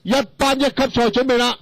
一班一級賽準備啦。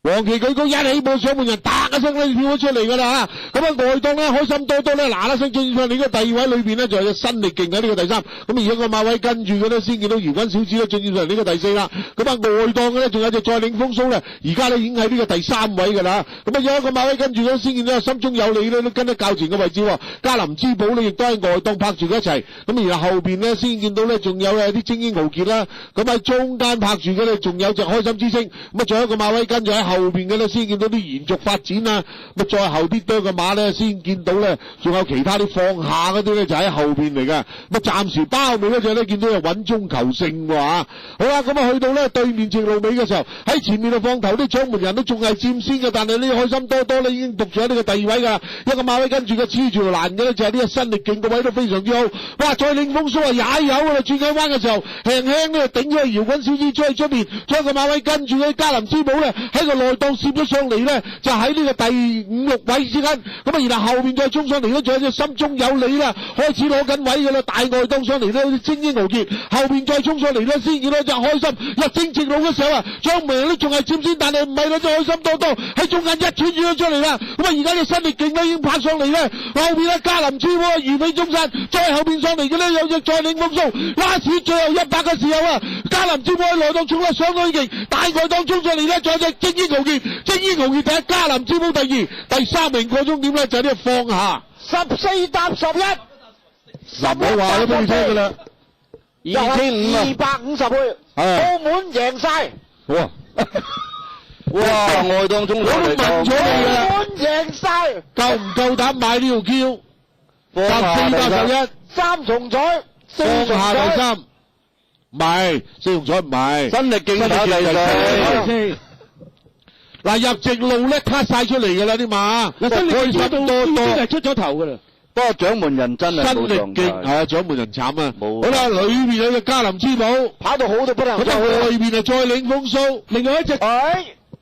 黃旗舉高一起步上門人，嗒一聲咧跳咗出嚟噶啦嚇。咁啊外檔咧開心多多咧嗱嗱聲進上嚟嘅第二位裏邊咧就係新力勁喺呢個第三。咁而家個馬位跟住嘅咧先見到姚軍小子咧進上嚟呢個第四啦。咁啊外檔嘅咧仲有隻再領風騷咧，而家咧已經喺呢個第三位噶啦。咁啊有一個馬位跟住咧先見到心中有你咧都跟得較前嘅位置喎。嘉林之寶咧亦都喺外檔拍住佢一齊。咁而後邊咧先見到咧仲有啲精英豪傑啦。咁喺中間拍住嘅咧仲有隻開心之星。咁啊仲有一個馬位跟住喺後邊嘅咧先見到啲延續發展啊，咁再後啲多嘅馬咧先見到咧，仲有其他啲放下嗰啲咧就喺後邊嚟嘅。咁暫時包尾嗰隻咧見到係穩中求勝喎嚇。好啦，咁去到咧對面直路尾嘅時候，喺前面放頭啲獎門人都仲係佔先嘅，但係呢開心多多咧已經獨住喺呢個第二位㗎。一個馬位跟住佢黐住條欄嘅咧就係呢個新力勁個位都非常之好。哇！再領風騷啊踩油啊，轉緊彎嘅時候輕輕咧頂咗姚軍小子出去出邊，再一個馬位跟住佢嘉林之寶咧喺個內檔攝咗上嚟咧，就喺呢個第5、6位之間。咁啊，然後後邊再衝上嚟咧，仲有隻心中有你啦，開始攞緊位嘅啦，大外檔上嚟咧，精英豪傑，後邊再衝上嚟咧，先見到隻開心入正直路嘅時候啊，獎門人都仲係佔先，但係唔係啦，隻開心多多喺中間一穿咗出嚟啦。咁啊，而家隻新力勁咧已經拍上嚟咧，後邊咧嘉林之寶如飛中山，再後邊上嚟嘅咧有隻再領風騷，拉屎最後100嘅時候啊，嘉林之寶喺內檔衝得相當勁，大外檔衝上嚟咧，仲有隻精英豪傑。精英豪傑第一，嘉林之寶第二，第三名過終點咧就係呢個放下14搭11，我話都俾你聽㗎啦，2550倍，澳門贏晒，哇！外檔中上嚟問咗你澳門贏晒，夠唔夠膽買呢條 Q？ 14搭11，三重彩，四放重彩，下第三，唔係四重彩唔係，新力勁打第四。嗱入直路咧卡晒出嚟㗎啦啲馬，新力勁多係出咗頭㗎啦。不過獎門人真係新力勁係啊，獎門人慘啊！好啦，裏邊有隻嘉林之寶，跑到好到不能。咁啊外邊係再領風騷，另外一隻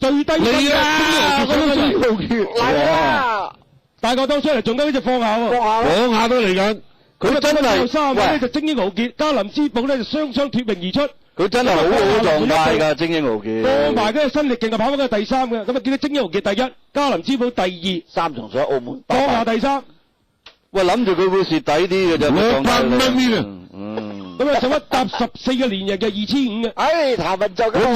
最低嚟啦，嚟啦！大個當出嚟，仲有呢隻放下喎，放下都嚟緊。佢真係3位呢就精英豪傑，嘉林之寶咧就雙雙脫穎而出。佢真係好好狀態㗎，精英豪傑。過埋嗰個新力勁就跑翻個第三嘅，咁啊見到精英豪傑第一，嘉林之寶第二，三重彩澳門，放下第三。喂，諗住佢會蝕底啲嘅啫，200蚊呢？咁啊11搭14嘅連日嘅2500嘅。譚文就咁。